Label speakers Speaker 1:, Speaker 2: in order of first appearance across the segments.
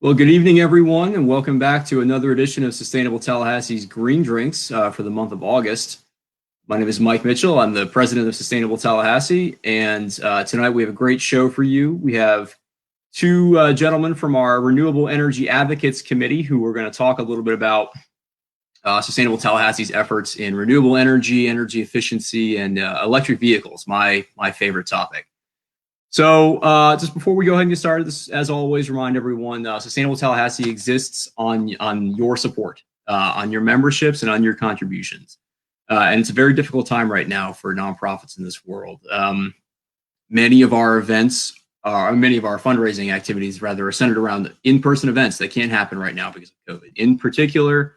Speaker 1: Well, good evening, everyone, and welcome back to another edition of Sustainable Tallahassee's Green Drinks for the month of August. My name is Mike Mitchell. I'm the president of Sustainable Tallahassee, and tonight we have a great show for you. We have two gentlemen from our Renewable Energy Advocates Committee who are going to talk a little bit about Sustainable Tallahassee's efforts in renewable energy, energy efficiency, and electric vehicles, my favorite topic. So just before we go ahead and get started, as always, remind everyone, Sustainable Tallahassee exists on your support, on your memberships and on your contributions. And it's a very difficult time right now for nonprofits in this world. Many of our events, many of our fundraising activities, rather, are centered around in-person events that can't happen right now because of COVID. In particular,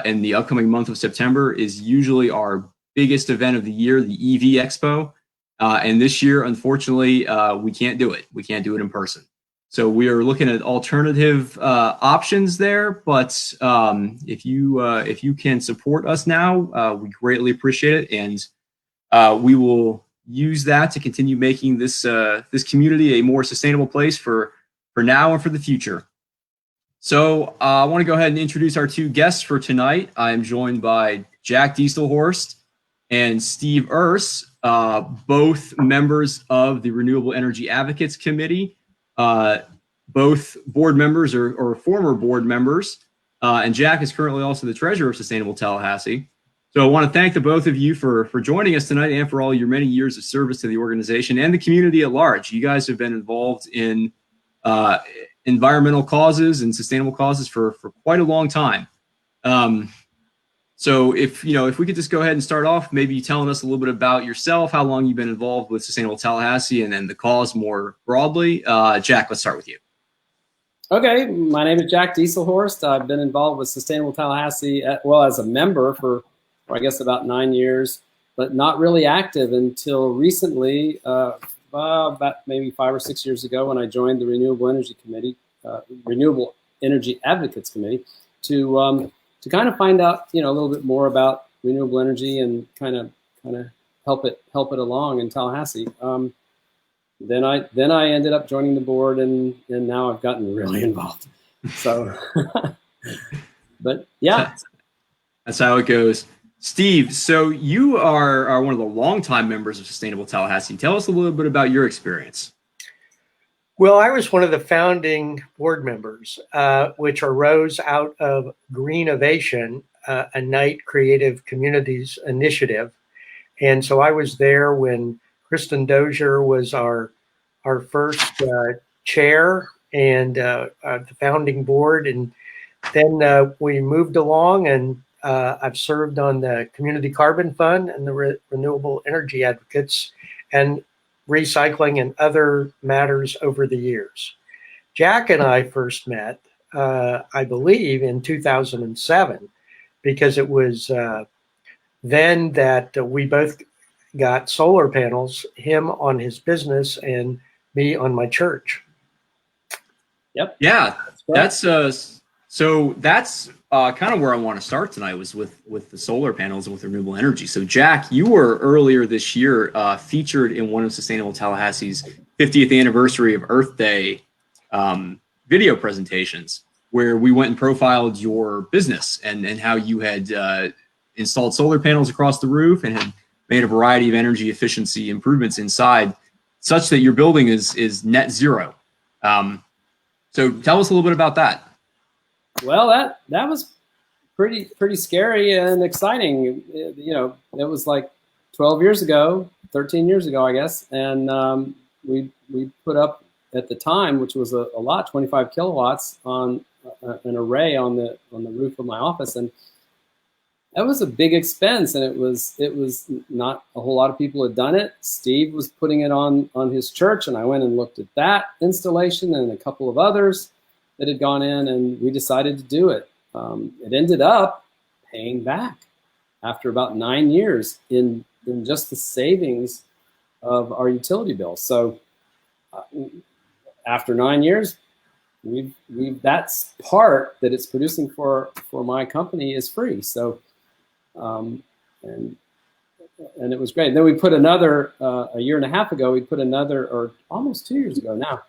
Speaker 1: in the upcoming month of September is usually our biggest event of the year, the EV Expo. And this year, unfortunately, we can't do it. We can't do it in person. So we are looking at alternative options there. But if you can support us now, we greatly appreciate it, and we will use that to continue making this this community a more sustainable place for now and for the future. So I want to go ahead and introduce our two guests for tonight. I am joined by Jack Dieselhorst and Steve Urs, both members of the Renewable Energy Advocates Committee, both board members or former board members, and Jack is currently also the treasurer of Sustainable Tallahassee. So I want to thank the both of you for joining us tonight and for all your many years of service to the organization and the community at large. You guys have been involved in environmental causes and sustainable causes for quite a long time. So if we could just go ahead and start off, maybe telling us a little bit about yourself, how long you've been involved with Sustainable Tallahassee, and then the cause more broadly. Jack, let's start with you.
Speaker 2: Okay, my name is Jack Dieselhorst. I've been involved with Sustainable Tallahassee, as a member for I guess about 9 years, but not really active until recently, about maybe 5 or 6 years ago, when I joined the Renewable Energy Committee, Renewable Energy Advocates Committee, to kind of find out, a little bit more about renewable energy and kind of help it along in Tallahassee. Then I ended up joining the board, and now I've gotten really involved. So, but yeah,
Speaker 1: that's how it goes. Steve, so you are one of the longtime members of Sustainable Tallahassee. Tell us a little bit about your experience.
Speaker 3: Well, I was one of the founding board members, which arose out of Greenovation, a Night Creative Communities initiative. And so I was there when Kristen Dozier was our first chair and the founding board. And then we moved along, and I've served on the Community Carbon Fund and the Renewable Energy Advocates and recycling and other matters over the years. Jack and I first met, I believe, in 2007, because it was then that we both got solar panels, him on his business and me on my church.
Speaker 2: Yep.
Speaker 1: Yeah, that's kind of where I want to start tonight, was with the solar panels and with renewable energy. So Jack, you were earlier this year featured in one of Sustainable Tallahassee's 50th anniversary of Earth Day video presentations, where we went and profiled your business and how you had installed solar panels across the roof and had made a variety of energy efficiency improvements inside, such that your building is net zero. So tell us a little bit about that.
Speaker 2: Well, that was pretty scary and exciting. It was like 12 years ago, 13 years ago, I guess. And we put up at the time, which was a lot, 25 kilowatts on an array on the roof of my office. And that was a big expense. And it was not a whole lot of people had done it. Steve was putting it on his church, and I went and looked at that installation and a couple of others that had gone in, and we decided to do it. It ended up paying back after about 9 years in just the savings of our utility bill. So after 9 years, that's part that it's producing for my company is free. So and it was great. And then we put another a year and a half ago. We put another, or almost 2 years ago now,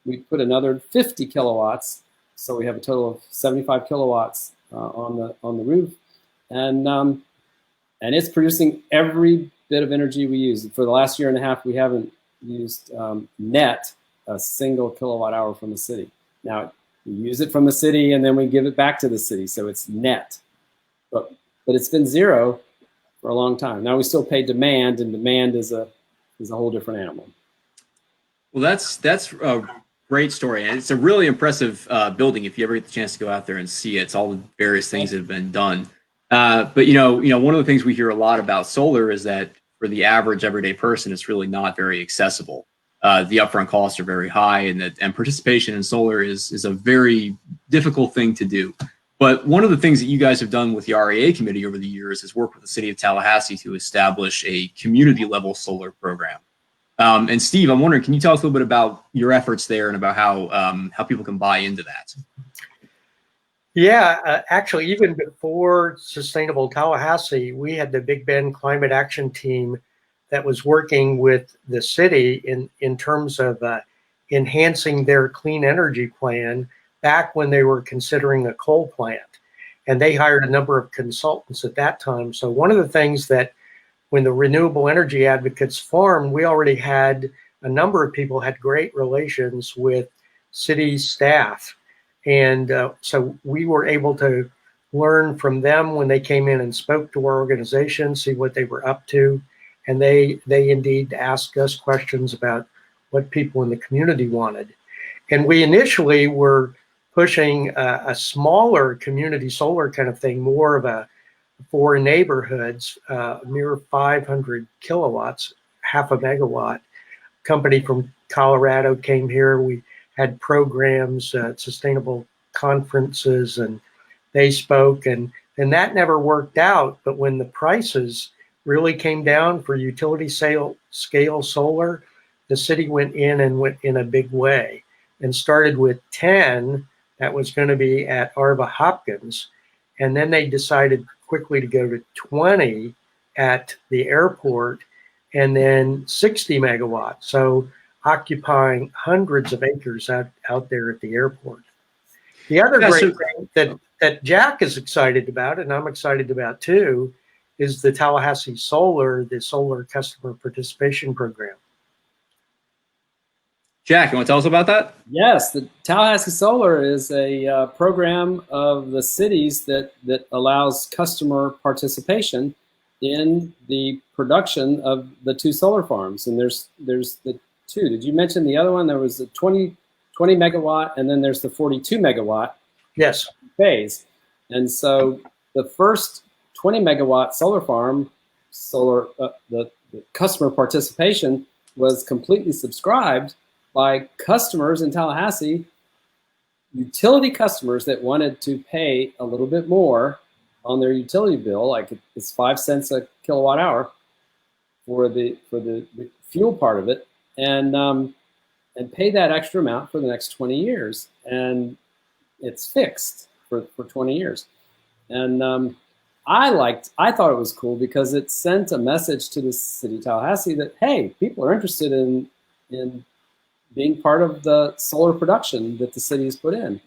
Speaker 2: we put another 50 kilowatts So we have a total of 75 kilowatts on the roof, and it's producing every bit of energy we use. For the last year and a half, we haven't used net a single kilowatt hour from the city. Now, we use it from the city and then we give it back to the city, so it's net. But it's been zero for a long time. Now we still pay demand, and demand is a whole different animal.
Speaker 1: Well, that's a great story, and it's a really impressive building. If you ever get the chance to go out there and see it, it's all the various things that have been done. But one of the things we hear a lot about solar is that for the average everyday person, it's really not very accessible. The upfront costs are very high, and participation in solar is a very difficult thing to do. But one of the things that you guys have done with the RAA committee over the years is work with the city of Tallahassee to establish a community level solar program. And Steve, I'm wondering, can you tell us a little bit about your efforts there and about how people can buy into that?
Speaker 3: Yeah, actually, even before Sustainable Tallahassee, we had the Big Bend Climate Action Team that was working with the city in terms of enhancing their clean energy plan back when they were considering a coal plant. And they hired a number of consultants at that time. So one of the things that when the Renewable Energy Advocates formed, we already had a number of people had great relations with city staff. And so we were able to learn from them when they came in and spoke to our organization, see what they were up to. And they indeed asked us questions about what people in the community wanted. And we initially were pushing a smaller community solar kind of thing, more of a for neighborhoods, mere 500 kilowatts, half a megawatt. Company from Colorado came here. We had programs, sustainable conferences, and they spoke, and that never worked out. But when the prices really came down for utility scale solar, the city went in a big way and started with 10 that was going to be at Arva Hopkins. And then they decided quickly to go to 20 at the airport, and then 60 megawatts. So occupying hundreds of acres out there at the airport. The other great thing that Jack is excited about, and I'm excited about too, is the Tallahassee Solar, the Solar Customer Participation Program.
Speaker 1: Jack, you want to tell us about that?
Speaker 2: Yes, the Tallahassee Solar is a program of the cities that allows customer participation in the production of the 2 solar farms. And there's the 2. Did you mention the other one? There was a 20 megawatt, and then there's the 42 megawatt.
Speaker 3: Yes.
Speaker 2: Phase. And so the first 20 megawatt solar farm, the customer participation was completely subscribed by customers in Tallahassee, utility customers that wanted to pay a little bit more on their utility bill, like it's 5 cents a kilowatt hour for the fuel part of it, and pay that extra amount for the next 20 years. And it's fixed for 20 years. And I thought it was cool because it sent a message to the city of Tallahassee that, hey, people are interested in being part of the solar production that the city has put in.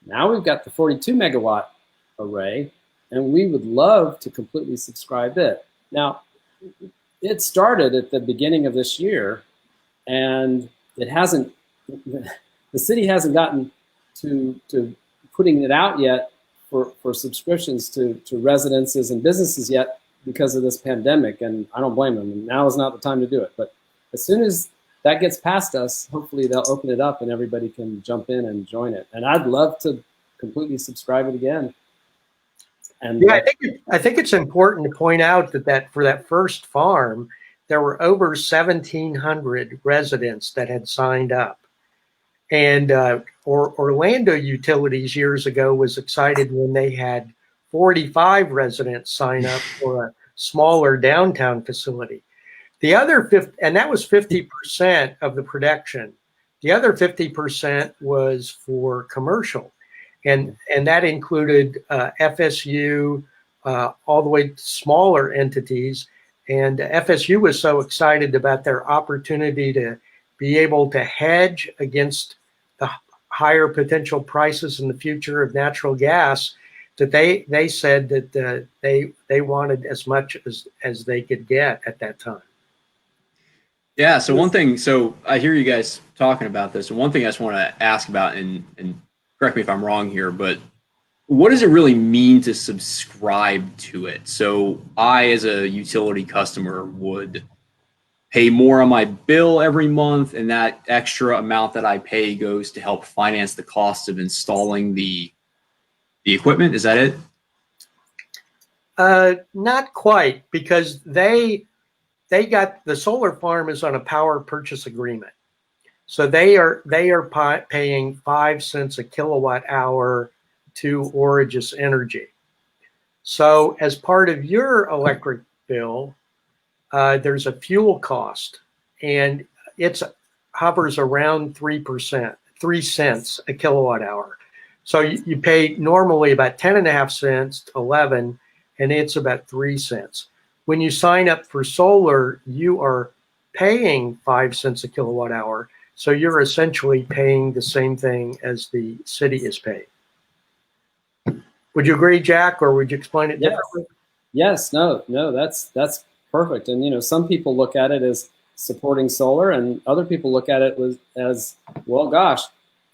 Speaker 2: Now we've got the 42 megawatt array, and we would love to completely subscribe it. Now, it started at the beginning of this year, and it hasn't, the city hasn't gotten to putting it out yet for subscriptions to residences and businesses yet because of this pandemic, and I don't blame them. Now is not the time to do it. But as soon as that gets past us, hopefully they'll open it up and everybody can jump in and join it. And I'd love to completely subscribe it again. And
Speaker 3: yeah, I think it's important to point out that for that first farm, there were over 1,700 residents that had signed up. And Orlando Utilities years ago was excited when they had 45 residents sign up for a smaller downtown facility. The other 50, and that was 50% of the production. The other 50% was for commercial, and that included FSU, all the way to smaller entities. And FSU was so excited about their opportunity to be able to hedge against the higher potential prices in the future of natural gas, that they said that they wanted as much as they could get at that time.
Speaker 1: Yeah. So I hear you guys talking about this. And one thing I just want to ask about, and correct me if I'm wrong here, but what does it really mean to subscribe to it? So I, as a utility customer, would pay more on my bill every month, and that extra amount that I pay goes to help finance the cost of installing the equipment. Is that it?
Speaker 3: Not quite, because they got, the solar farm is on a power purchase agreement, so they are paying 5 cents a kilowatt hour to Origis Energy. So as part of your electric bill, there's a fuel cost, and it hovers around 3%, 3 cents a kilowatt hour. So you pay normally about 10.5 cents to 11, and it's about 3 cents. When you sign up for solar, you are paying 5 cents a kilowatt hour. So you're essentially paying the same thing as the city is paying. Would you agree, Jack, or would you explain it differently?
Speaker 2: Yes, no, that's perfect. And some people look at it as supporting solar, and other people look at it as, well, gosh,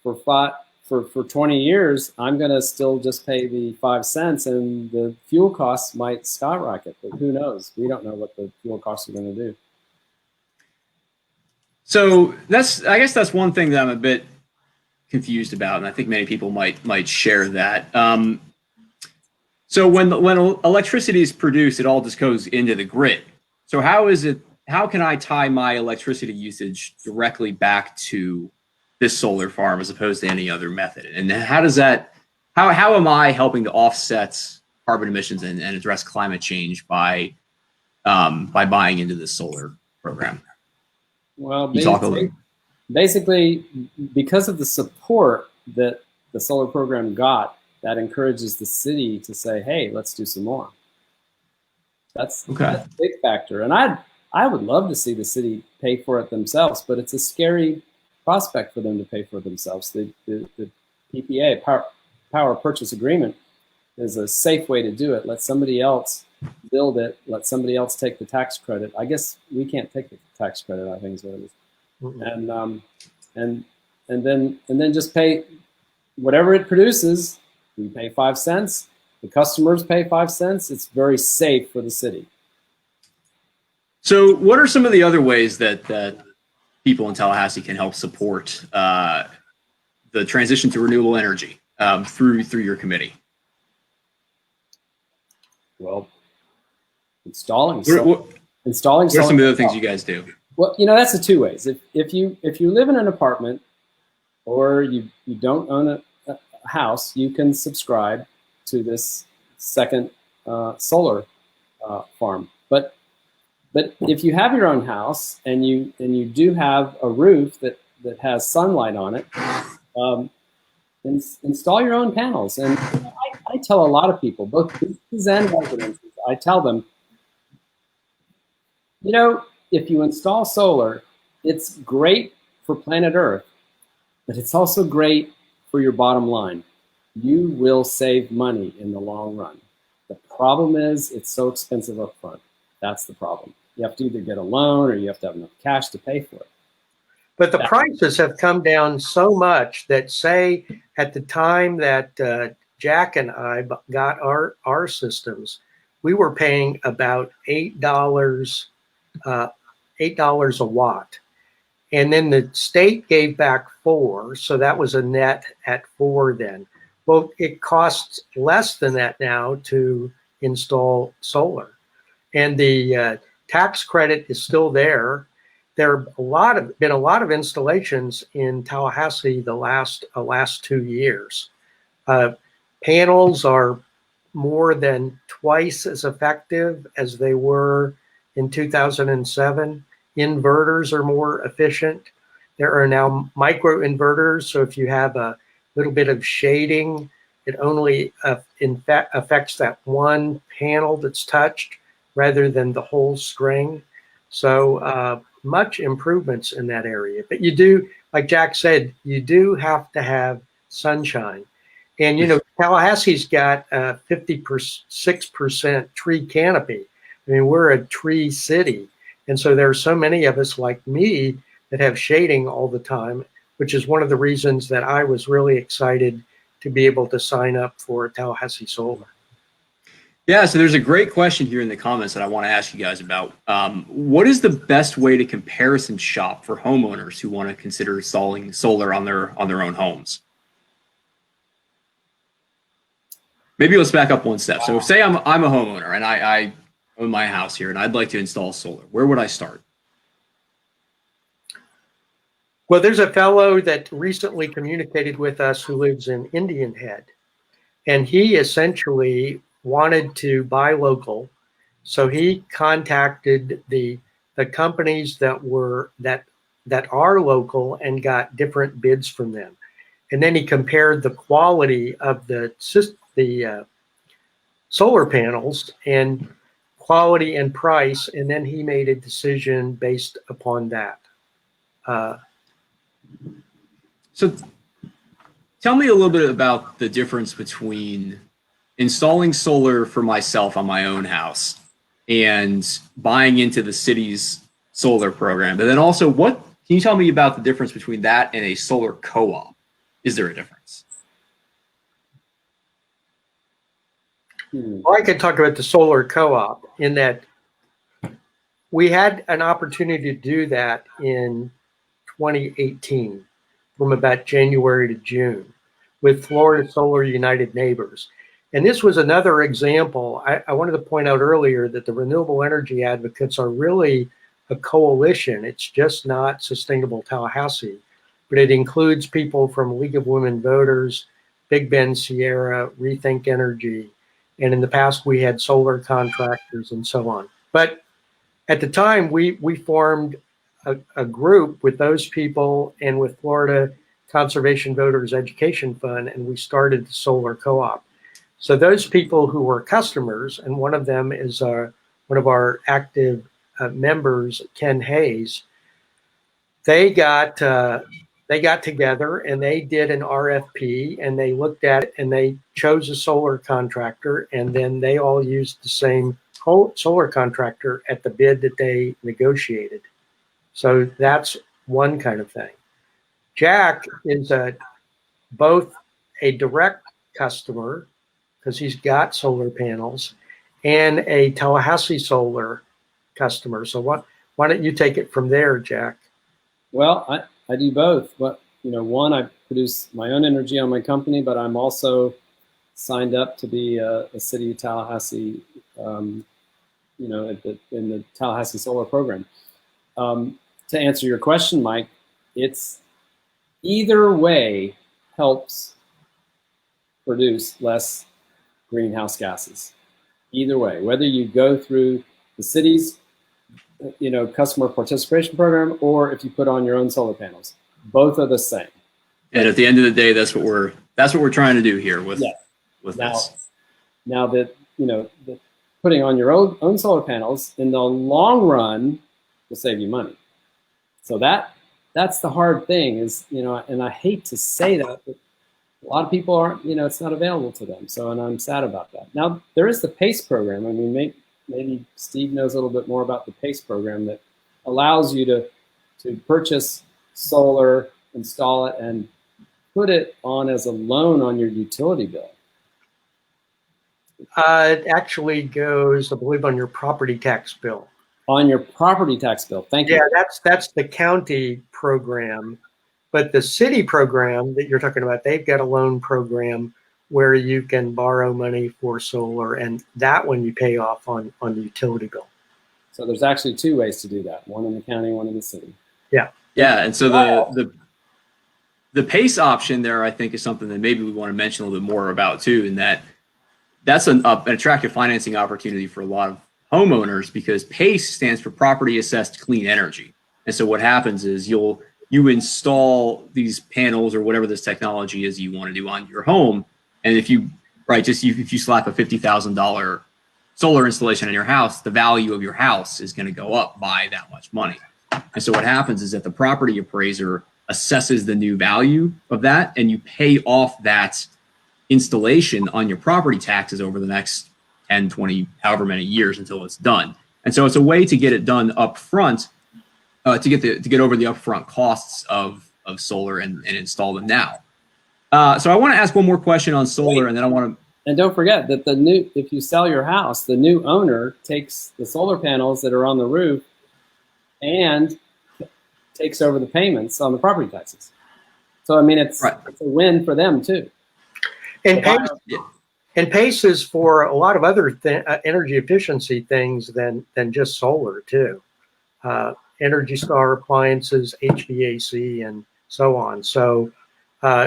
Speaker 2: for 20 years, I'm going to still just pay the 5 cents, and the fuel costs might skyrocket. But who knows? We don't know what the fuel costs are going to do.
Speaker 1: So I guess that's one thing that I'm a bit confused about, and I think many people might share that. So when electricity is produced, it all just goes into the grid. So how can I tie my electricity usage directly back to this solar farm as opposed to any other method? And how am I helping to offset carbon emissions and address climate change by buying into this solar program?
Speaker 2: Well,
Speaker 1: basically,
Speaker 2: because of the support that the solar program got, that encourages the city to say, hey, let's do some more. That's a big factor. And I would love to see the city pay for it themselves, but it's a scary prospect for them to pay for it themselves. The PPA, power purchase agreement, is a safe way to do it. Let somebody else build it. Let somebody else take the tax credit. I guess we can't take the tax credit, I think is what it is. Mm-hmm. And then just pay whatever it produces. We pay 5 cents. The customers pay 5 cents. It's very safe for the city.
Speaker 1: So what are some of the other ways that people in Tallahassee can help support the transition to renewable energy through your committee?
Speaker 2: Well, installing.
Speaker 1: What are some of the other things you guys do?
Speaker 2: Well, that's the two ways. If you live in an apartment or you don't own a house, you can subscribe to this second solar farm. But if you have your own house and you do have a roof that has sunlight on it, install your own panels. And I tell a lot of people, both businesses and residences, I tell them, if you install solar, it's great for planet Earth, but it's also great for your bottom line. You will save money in the long run. The problem is it's so expensive up front. That's the problem. You have to either get a loan or you have to have enough cash to pay for it.
Speaker 3: But the prices have come down so much that, say, at the time that Jack and I got our systems, we were paying about $8 a watt. And then the state gave back $4, so that was a net at $4 then. Well, it costs less than that now to install solar. And the tax credit is still there. There have been a lot of installations in Tallahassee the last 2 years. Panels are more than twice as effective as they were in 2007. Inverters are more efficient. There are now micro inverters, so if you have a little bit of shading, it only affects that one panel that's touched rather than the whole string. So much improvements in that area. But like Jack said, you do have to have sunshine. And, you know, Tallahassee's got a 56% tree canopy. I mean, we're a tree city. And so there are so many of us like me that have shading all the time, which is one of the reasons that I was really excited to be able to sign up for Tallahassee Solar.
Speaker 1: Yeah, so there's a great question here in the comments that I want to ask you guys about. What is the best way to comparison shop for homeowners who want to consider installing solar on their own homes? Maybe let's back up one step. So say I'm a homeowner and I own my house here and I'd like to install solar. Where would I start?
Speaker 3: Well, there's a fellow that recently communicated with us who lives in Indian Head, and he essentially wanted to buy local. So he contacted the companies that are local and got different bids from them. And then he compared the quality of the solar panels and quality and price, and then he made a decision based upon that.
Speaker 1: So tell me a little bit about the difference between installing solar for myself on my own house and buying into the city's solar program. But then also, can you tell me about the difference between that and a solar co-op? Is there a difference?
Speaker 3: Well, I could talk about the solar co-op in that we had an opportunity to do that in 2018 from about January to June with Florida Solar United Neighbors. And this was another example. I wanted to point out earlier that the renewable energy advocates are really a coalition. It's just not Sustainable Tallahassee, but it includes people from League of Women Voters, Big Bend Sierra, Rethink Energy, and in the past we had solar contractors and so on. But at the time we formed a group with those people and with Florida Conservation Voters Education Fund, and we started the solar co-op. So those people who were customers, and one of them is one of our active members, Ken Hayes, they got together and they did an RFP and they looked at it and they chose a solar contractor, and then they all used the same solar contractor at the bid that they negotiated. So that's one kind of thing. Jack is both a direct customer because he's got solar panels and a Tallahassee Solar customer. So why don't you take it from there, Jack?
Speaker 2: Well, I do both. But one, I produce my own energy on my company, but I'm also signed up to be a City of Tallahassee, in the Tallahassee Solar Program. To answer your question, Mike, it's either way helps produce less greenhouse gases. Either way, whether you go through the city's customer participation program or if you put on your own solar panels, both are the same.
Speaker 1: And at the end of the day, that's what we're trying to do here with this.
Speaker 2: Now that putting on your own solar panels in the long run will save you money. So that's the hard thing is, and I hate to say that, but a lot of people aren't, it's not available to them. So, and I'm sad about that. Now, there is the PACE program. I mean, maybe Steve knows a little bit more about the PACE program that allows you to purchase solar, install it, and put it on as a loan on your utility bill.
Speaker 3: It actually goes, I believe, on your property tax bill.
Speaker 2: On your property tax bill. Thank you.
Speaker 3: Yeah, that's the county program. But the city program that you're talking about, they've got a loan program where you can borrow money for solar, and that one you pay off on the utility bill.
Speaker 2: So there's actually two ways to do that, one in the county, one in the city.
Speaker 3: Yeah.
Speaker 1: Yeah, and so the PACE option there, I think, is something that maybe we want to mention a little bit more about too, in that's an attractive financing opportunity for a lot of homeowners because PACE stands for Property Assessed Clean Energy. And so what happens is you install these panels or whatever this technology is you want to do on your home, and if you slap a $50,000 solar installation in your house, the value of your house is going to go up by that much money. And so what happens is that the property appraiser assesses the new value of that, and you pay off that installation on your property taxes over the next 10, 20, however many years until it's done. And so it's a way to get it done up front, to get over the upfront costs of solar and install them now. So I want to ask one more question on solar, and then I want to.
Speaker 2: And don't forget that if you sell your house, the new owner takes the solar panels that are on the roof and takes over the payments on the property taxes. So I mean, it's a win for them too.
Speaker 3: And PACE is for a lot of other energy efficiency things than just solar too. Energy Star appliances, HVAC, and so on. So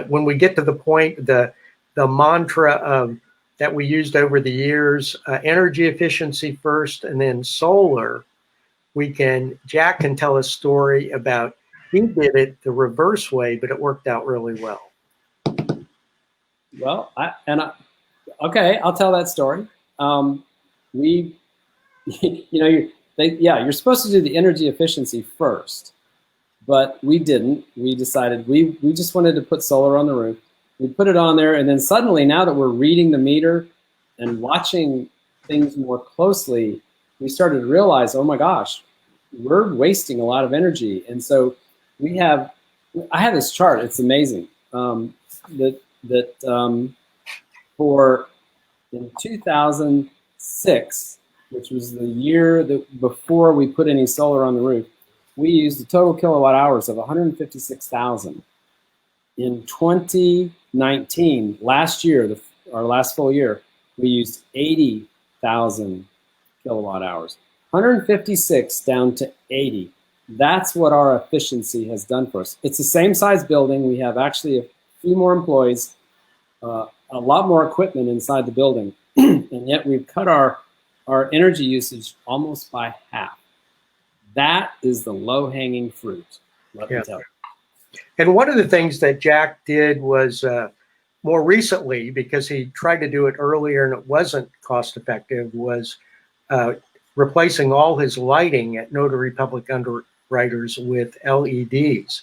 Speaker 3: when we get to the point, the mantra that we used over the years, energy efficiency first and then solar, Jack can tell a story about he did it the reverse way, but it worked out really well.
Speaker 2: Well, okay, I'll tell that story. You're supposed to do the energy efficiency first, but we didn't. We decided we just wanted to put solar on the roof. We put it on there, and then suddenly, now that we're reading the meter and watching things more closely, we started to realize, oh my gosh, we're wasting a lot of energy. And so I have this chart. It's amazing. For in 2006, which was the year before we put any solar on the roof, we used a total kilowatt hours of 156,000. In 2019, last year, our last full year, we used 80,000 kilowatt hours. 156 down to 80. That's what our efficiency has done for us. It's the same size building. We have actually a few more employees, a lot more equipment inside the building, and yet we've cut our energy usage almost by half. That is the low-hanging fruit, let me tell you.
Speaker 3: And one of the things that Jack did was more recently, because he tried to do it earlier and it wasn't cost effective, was replacing all his lighting at Notary Public Underwriters with LEDs.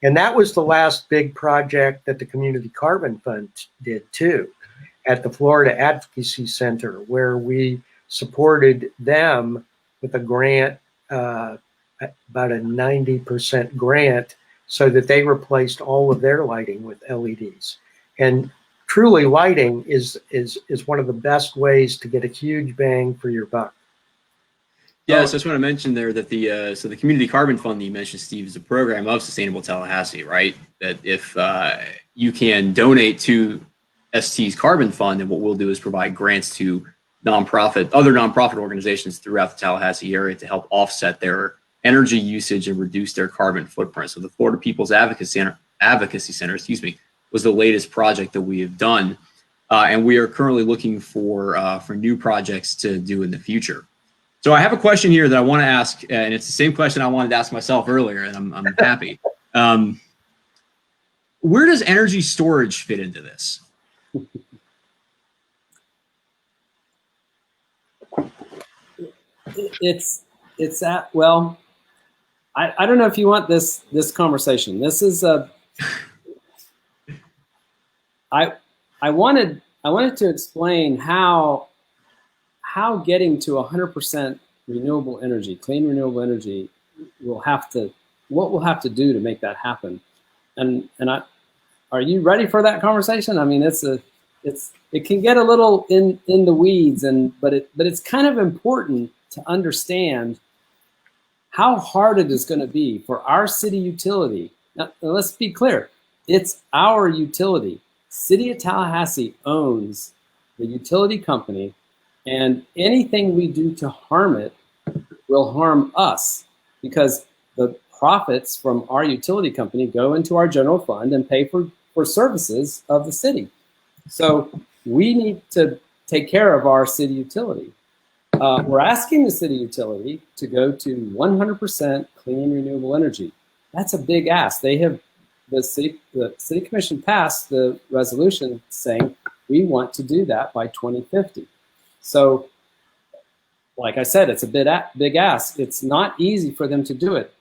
Speaker 3: And that was the last big project that the Community Carbon Fund did too, at the Florida Advocacy Center, where we supported them with a grant, about a 90% grant, so that they replaced all of their lighting with LEDs. And truly, lighting is one of the best ways to get a huge bang for your buck.
Speaker 1: Yeah, so I just want to mention there that the Community Carbon Fund that you mentioned, Steve, is a program of Sustainable Tallahassee, right? That if you can donate to ST's Carbon Fund, and what we'll do is provide grants to other nonprofit organizations throughout the Tallahassee area to help offset their energy usage and reduce their carbon footprint. So the Florida People's Advocacy Center, was the latest project that we have done, and we are currently looking for new projects to do in the future. So I have a question here that I want to ask, and it's the same question I wanted to ask myself earlier, and I'm happy. Where does energy storage fit into this?
Speaker 2: I don't know if you want this conversation. This is I wanted to explain how getting to 100% renewable energy, clean renewable energy, what we'll have to do to make that happen. And are you ready for that conversation? I mean, it can get a little in the weeds, but it's kind of important to understand how hard it is going to be for our city utility. Now, let's be clear. It's our utility. City of Tallahassee owns the utility company, and anything we do to harm it will harm us, because the profits from our utility company go into our general fund and pay for services of the city. So we need to take care of our city utility. We're asking the city utility to go to 100% clean renewable energy. That's a big ask. The city commission passed the resolution saying we want to do that by 2050. So, like I said, it's a big ask. It's not easy for them to do it,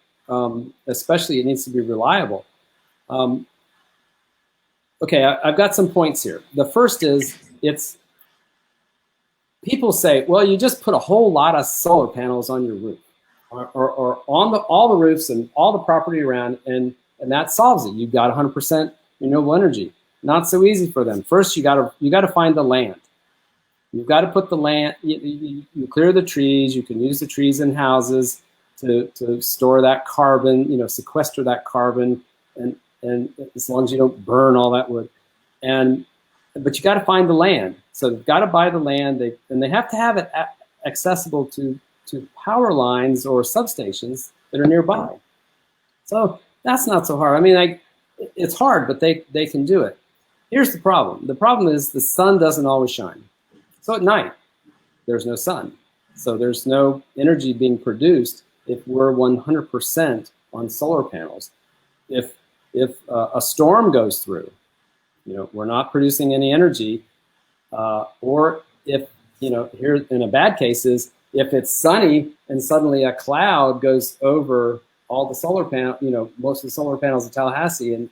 Speaker 2: especially it needs to be reliable. Okay, I've got some points here. The first is people say, well, you just put a whole lot of solar panels on your roof or on all the roofs and all the property around, and that solves it. You've got 100% renewable energy. Not so easy for them. First, you got to find the land. You've got to put the land. You clear the trees. You can use the trees in houses to store that carbon. Sequester that carbon, and as long as you don't burn all that wood. But you got to find the land. So they've got to buy the land. They have to have it accessible to power lines or substations that are nearby. So that's not so hard. I mean, it's hard, but they can do it. Here's the problem. The problem is the sun doesn't always shine. So at night, there's no sun. So there's no energy being produced if we're 100% on solar panels. If a storm goes through, we're not producing any energy. Or if, here in a bad case is if it's sunny and suddenly a cloud goes over all the solar panel, most of the solar panels in Tallahassee, and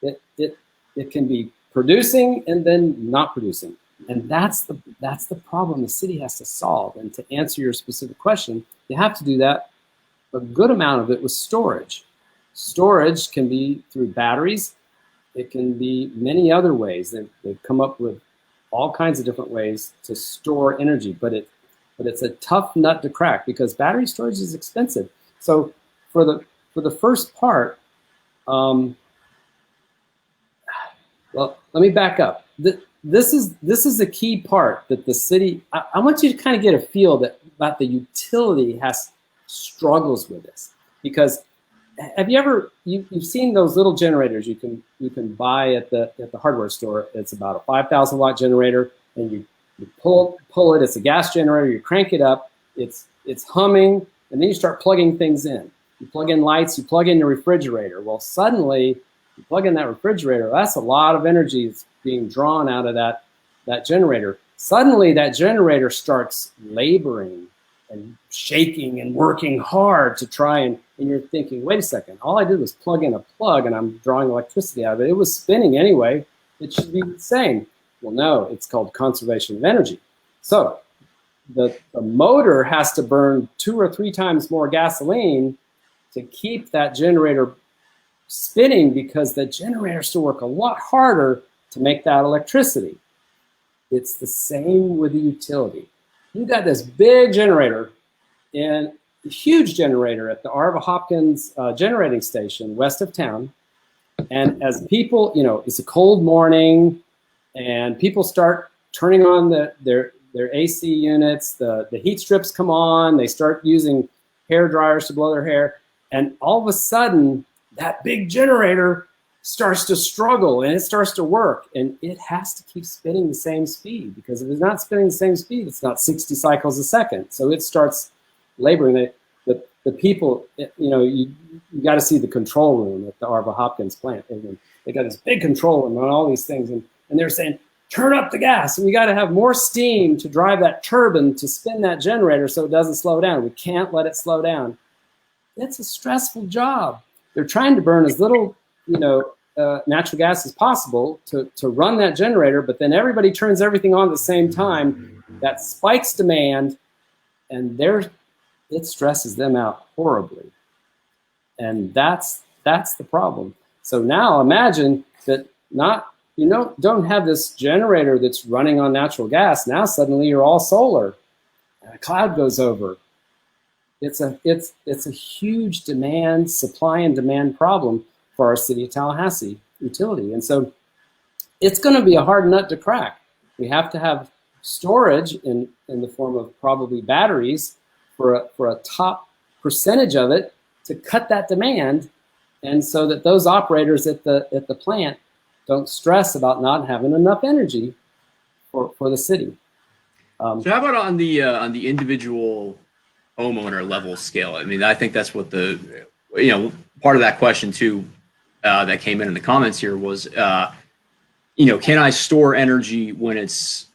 Speaker 2: it can be producing and then not producing. And that's the problem the city has to solve. And to answer your specific question, you have to do that, a good amount of it with storage. Storage can be through batteries. It can be many other ways. They've come up with all kinds of different ways to store energy, but it's a tough nut to crack because battery storage is expensive. So for the first part, well, let me back up. This is the key part that the city. I want you to kind of get a feel that the utility struggles with this, because have you ever you've seen those little generators you can buy at the hardware store? It's about a 5,000 watt generator, and you pull it. It's a gas generator. You crank it up. It's humming, and then you start plugging things in. You plug in lights. You plug in the refrigerator. Well, suddenly you plug in that refrigerator. That's a lot of energy that's being drawn out of that generator. Suddenly that generator starts laboring and shaking and working hard to try and you're thinking, wait a second, all I did was plug in a plug and I'm drawing electricity out of it. It was spinning anyway. It should be the same. Well, no, it's called conservation of energy. So the motor has to burn 2 or 3 times more gasoline to keep that generator spinning, because the generator has to work a lot harder to make that electricity. It's the same with the utility. You got this big generator, and a huge generator at the R.V. Hopkins generating station west of town. And as people, it's a cold morning, and people start turning on their AC units, the heat strips come on, they start using hair dryers to blow their hair, and all of a sudden, that big generator starts to struggle and it starts to work, and it has to keep spinning the same speed, because if it's not spinning the same speed, it's not 60 cycles a second. So it starts laboring. The people, you got to see the control room at the R.V. Hopkins plant. And they got this big control room on all these things, and they're saying, turn up the gas. And we got to have more steam to drive that turbine to spin that generator so it doesn't slow down. We can't let it slow down. It's a stressful job. They're trying to burn as little, natural gas as possible to run that generator, but then everybody turns everything on at the same time. That spikes demand, and it stresses them out horribly. And that's the problem. So now imagine that don't have this generator that's running on natural gas. Now suddenly you're all solar, and a cloud goes over. It's a huge supply and demand problem for our city of Tallahassee utility. And so it's going to be a hard nut to crack. We have to have storage in the form of probably batteries for a top percentage of it to cut that demand, and so that those operators at the plant don't stress about not having enough energy for the city.
Speaker 1: So how about on the individual homeowner level scale? I mean, I think that's what part of that question too that came in the comments here was, can I store energy when it's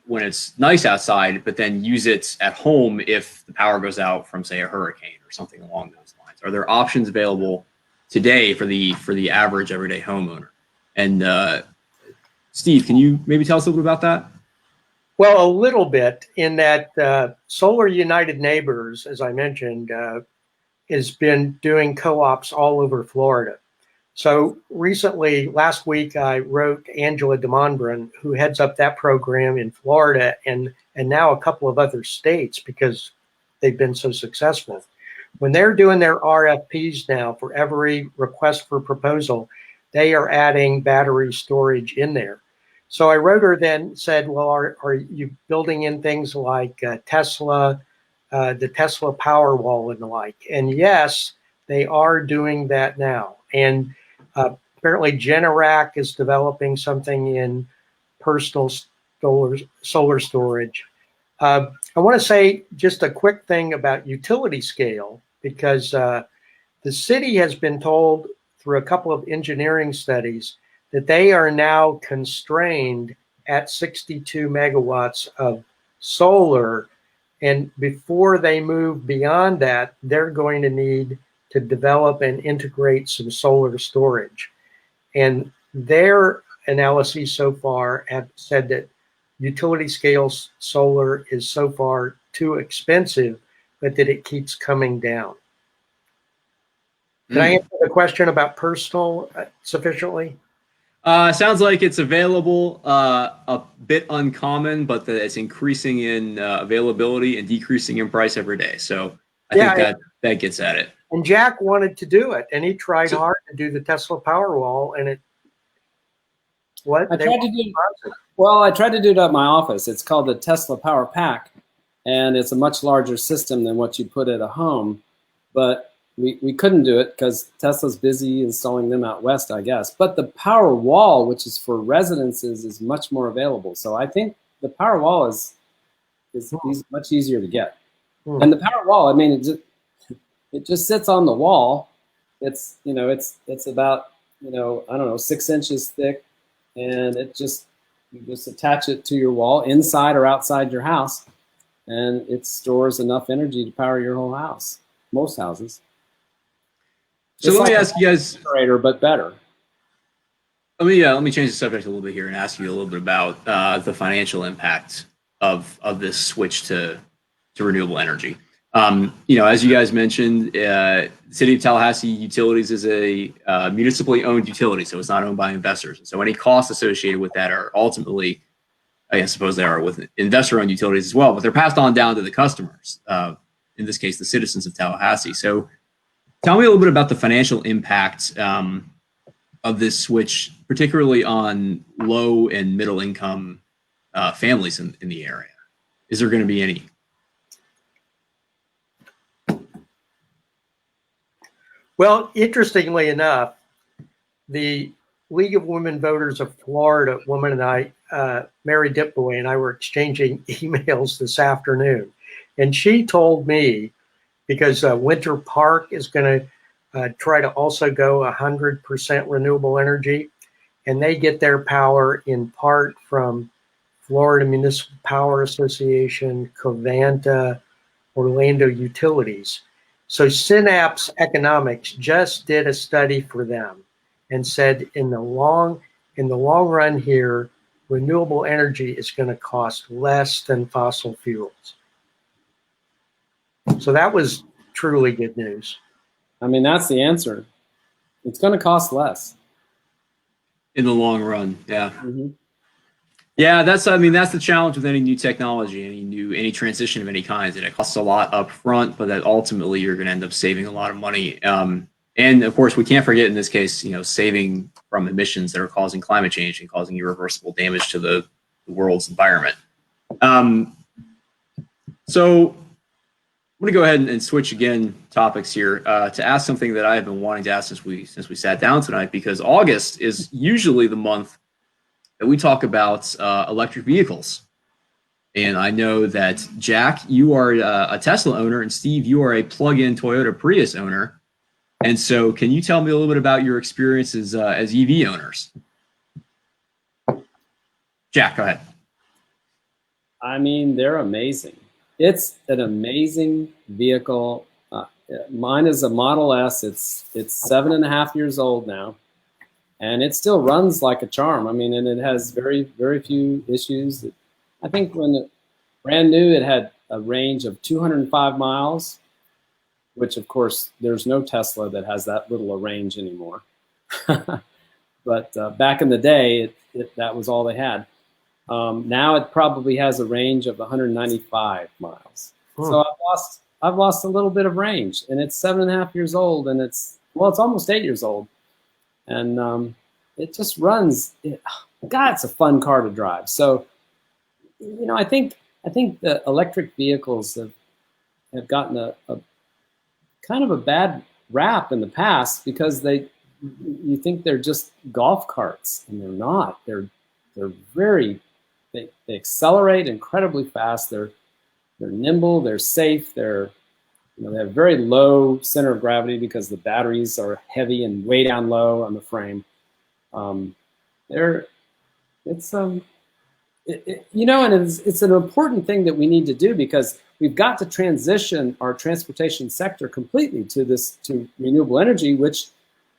Speaker 1: nice outside, but then use it at home if the power goes out from, say, a hurricane or something along those lines? Are there options available today for the average everyday homeowner. And Steve, can you maybe tell us a little bit about that?
Speaker 3: Well, a little bit in that Solar United Neighbors, as I mentioned, has been doing co-ops all over Florida. So recently, last week, I wrote Angela DeMondron, who heads up that program in Florida and now a couple of other states because they've been so successful. When they're doing their RFPs now for every request for proposal, they are adding battery storage in there. So I wrote her then, said, well, are you building in things like Tesla, the Tesla Powerwall and the like? And yes, they are doing that now. And apparently Generac is developing something in personal solar storage. I want to say just a quick thing about utility scale, because the city has been told through a couple of engineering studies that they are now constrained at 62 megawatts of solar. And before they move beyond that, they're going to need to develop and integrate some solar storage. And their analyses so far have said that utility scale solar is so far too expensive, but that it keeps coming down. Can I answer the question about personal sufficiently?
Speaker 1: Sounds like it's available, a bit uncommon, but that it's increasing in availability and decreasing in price every day. So I think that gets at it.
Speaker 3: And Jack wanted to do it, and he tried hard to do the Tesla Powerwall, and
Speaker 2: I tried to do it at my office. It's called the Tesla Power Pack, and it's a much larger system than what you put at a home, but we couldn't do it because Tesla's busy installing them out west, I guess. But the Powerwall, which is for residences, is much more available. So I think the Powerwall is much easier to get. And the Powerwall, I mean, it just sits on the wall. It's about, I don't know, 6 inches thick, and you just attach it to your wall inside or outside your house, and it stores enough energy to power your whole house. Most houses.
Speaker 1: So let me ask you guys,
Speaker 2: but better.
Speaker 1: Let me change the subject a little bit here and ask you a little bit about the financial impact of this switch to renewable energy. As you guys mentioned, the City of Tallahassee Utilities is a municipally owned utility, so it's not owned by investors. And so any costs associated with that are ultimately, I suppose they are with investor-owned utilities as well, but they're passed on down to the customers, in this case, the citizens of Tallahassee. So tell me a little bit about the financial impact of this switch, particularly on low and middle income families in the area. Is there going to be any?
Speaker 3: Well, interestingly enough, the League of Women Voters of Florida woman and I, Mary Dipboy, and I were exchanging emails this afternoon. And she told me, because Winter Park is going to try to also go 100% renewable energy, and they get their power in part from Florida Municipal Power Association, Covanta, Orlando Utilities. So Synapse Economics just did a study for them and said in the long run here, renewable energy is going to cost less than fossil fuels. So that was truly good news.
Speaker 2: I mean, that's the answer. It's going to cost less.
Speaker 1: In the long run, yeah.
Speaker 2: Mm-hmm.
Speaker 1: Yeah, that's the challenge with any new technology, any transition of any kind. That it costs a lot up front, but that ultimately you're going to end up saving a lot of money. And of course, we can't forget in this case, saving from emissions that are causing climate change and causing irreversible damage to the world's environment. So I'm going to go ahead and switch again topics here to ask something that I have been wanting to ask since we sat down tonight, because August is usually the month that we talk about electric vehicles. And I know that Jack, you are a Tesla owner, and Steve, you are a plug-in Toyota Prius owner. And so can you tell me a little bit about your experiences as EV owners? Jack, go ahead.
Speaker 2: I mean, they're amazing. It's an amazing vehicle. Mine is a Model S. It's 7.5 years old now, and it still runs like a charm. I mean, and it has very few issues. I think when it brand new, it had a range of 205 miles, which of course there's no Tesla that has that little a range anymore. But back in the day, that was all they had. Now it probably has a range of 195 miles. So I've lost a little bit of range, and it's 7.5 years old, and it's almost 8 years old, and it just runs. God, it's a fun car to drive. So, I think the electric vehicles have gotten a kind of a bad rap in the past because you think they're just golf carts, and they're not. They accelerate incredibly fast. They're nimble. They're safe. They have very low center of gravity because the batteries are heavy and way down low on the frame. And it's an important thing that we need to do because we've got to transition our transportation sector completely to renewable energy, which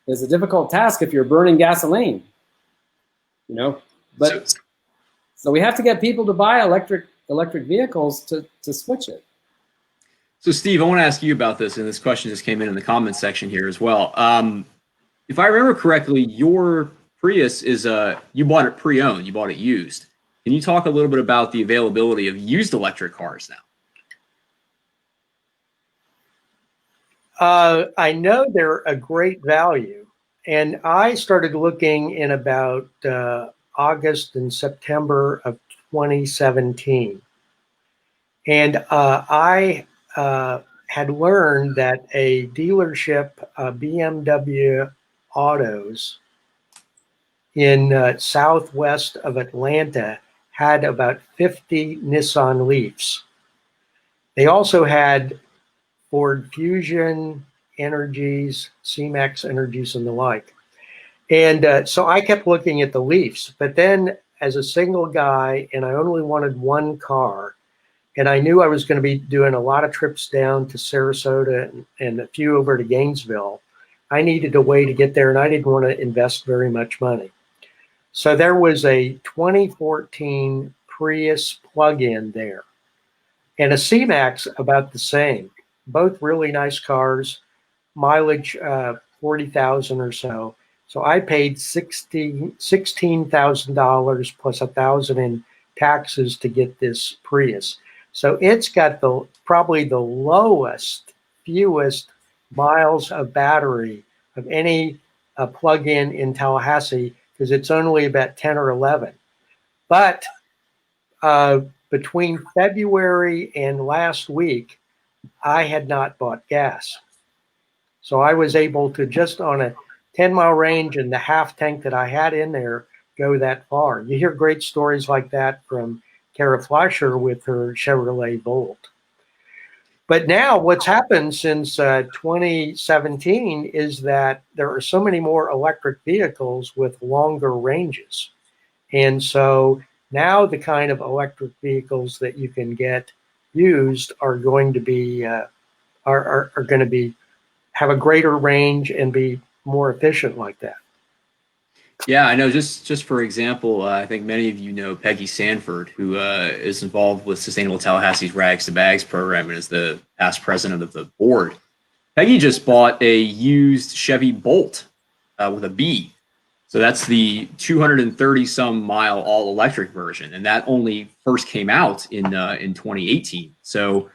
Speaker 2: is a difficult task if you're burning gasoline. But so we have to get people to buy electric vehicles to switch it.
Speaker 1: So Steve, I want to ask you about this, and this question just came in the comments section here as well. If I remember correctly, your Prius you bought it pre-owned, you bought it used. Can you talk a little bit about the availability of used electric cars now?
Speaker 3: I know they're a great value, and I started looking in about August and September of 2017. And I had learned that a dealership, BMW Autos, in southwest of Atlanta had about 50 Nissan Leafs. They also had Ford Fusion Energies, C-Max Energies, and the like. And so I kept looking at the Leafs, but then as a single guy, and I only wanted one car, and I knew I was going to be doing a lot of trips down to Sarasota and a few over to Gainesville, I needed a way to get there, and I didn't want to invest very much money. So there was a 2014 Prius plug-in there, and a C-Max about the same. Both really nice cars, mileage 40,000 or so. So I paid $16,000 plus $1,000 in taxes to get this Prius. So it's got probably the lowest, fewest miles of battery of any plug-in in Tallahassee because it's only about 10 or 11. But between February and last week, I had not bought gas. So I was able to just on a 10-mile range and the half tank that I had in there go that far. You hear great stories like that from Kara Fleischer with her Chevrolet Volt. But now what's happened since 2017 is that there are so many more electric vehicles with longer ranges. And so now the kind of electric vehicles that you can get used are going to be have a greater range and be more efficient like that.
Speaker 1: Yeah, I know. Just for example, I think many of you know Peggy Sanford, who is involved with Sustainable Tallahassee's Rags to Bags program and is the past president of the board. Peggy just bought a used Chevy Bolt with a B. So that's the 230-some mile all-electric version, and that only first came out in 2018. So,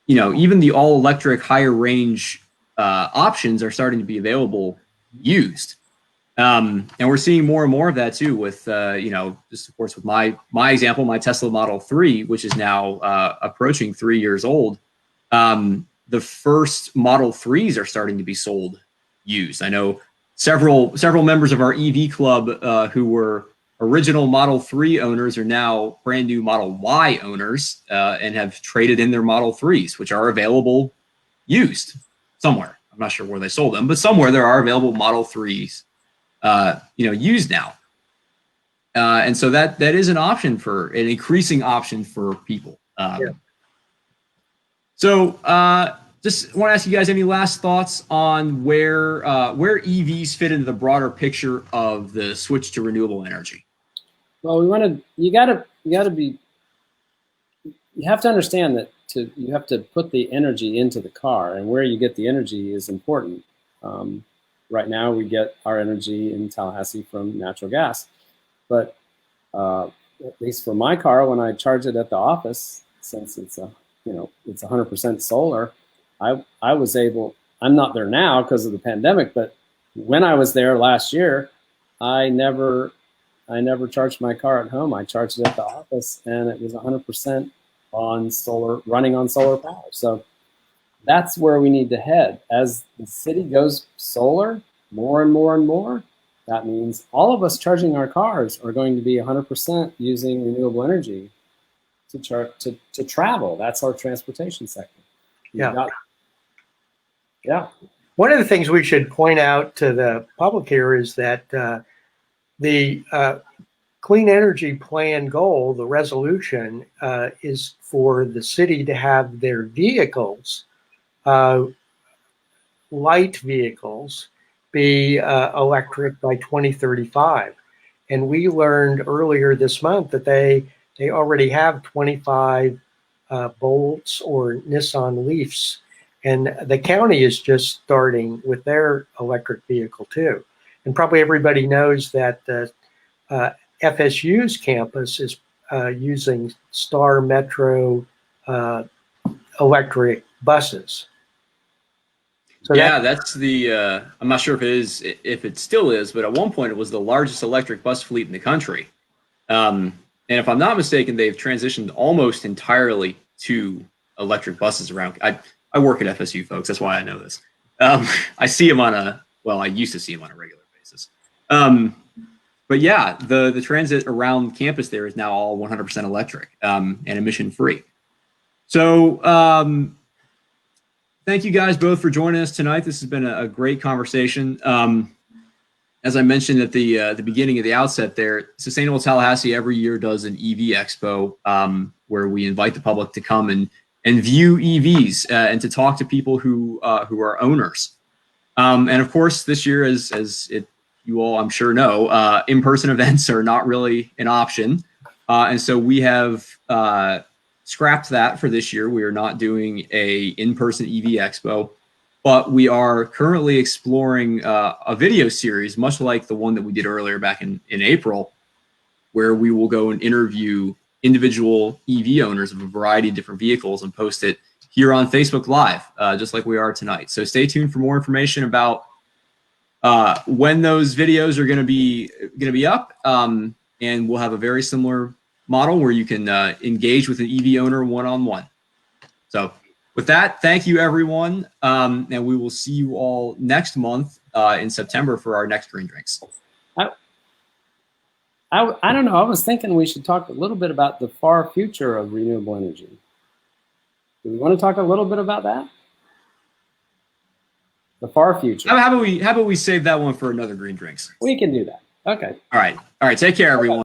Speaker 1: even the all-electric higher range options are starting to be available used. And we're seeing more and more of that too with, just of course with my example, my Tesla Model 3, which is now approaching 3 years old. The first Model 3s are starting to be sold used. I know several members of our EV club who were original Model 3 owners are now brand new Model Y owners and have traded in their Model 3s, which are available used somewhere. I'm not sure where they sold them, but somewhere there are available Model 3s used now. And so that is an increasing option for people. So just want to ask you guys any last thoughts on where EVs fit into the broader picture of the switch to renewable energy.
Speaker 2: Well, you have to understand that you have to put the energy into the car, and where you get the energy is important. Right now, we get our energy in Tallahassee from natural gas, but at least for my car, when I charge it at the office, since it's 100% solar, I was able. I'm not there now because of the pandemic, but when I was there last year, I never charged my car at home. I charged it at the office, and it was 100% on solar, running on solar power. So that's where we need to head. As the city goes solar more and more and more, that means all of us charging our cars are going to be 100% using renewable energy to travel. That's our transportation sector. Yeah.
Speaker 3: One of the things we should point out to the public here is that the Clean Energy Plan goal, the resolution, is for the city to have their vehicles, light vehicles, be electric by 2035. And we learned earlier this month that they already have 25 Bolts or Nissan Leafs. And the county is just starting with their electric vehicle too. And probably everybody knows that FSU's campus is using Star Metro electric buses.
Speaker 1: So yeah, that's the. I'm not sure if it still is, but at one point it was the largest electric bus fleet in the country. And if I'm not mistaken, they've transitioned almost entirely to electric buses around. I work at FSU, folks. That's why I know this. I see them I used to see them on a regular basis. But yeah, the transit around campus there is now all 100% electric and emission free. So thank you guys both for joining us tonight. This has been a great conversation. As I mentioned at the beginning of the outset there, Sustainable Tallahassee every year does an EV Expo where we invite the public to come and view EVs and to talk to people who are owners. And of course, this year, as you all I'm sure know, in-person events are not really an option. And so we have scrapped that for this year. We are not doing a in-person EV Expo, but we are currently exploring a video series, much like the one that we did earlier back in April, where we will go and interview individual EV owners of a variety of different vehicles and post it here on Facebook Live, just like we are tonight. So stay tuned for more information about when those videos are going to be up, and we'll have a very similar model where you can engage with an EV owner one-on-one. So with that, thank you everyone, and we will see you all next month in September for our next Green Drinks.
Speaker 2: I don't know. I was thinking we should talk a little bit about the far future of renewable energy. Do we want to talk a little bit about that? The far future.
Speaker 1: How about we save that one for another Green Drinks?
Speaker 2: We can do that. Okay.
Speaker 1: All right. Take care, everyone.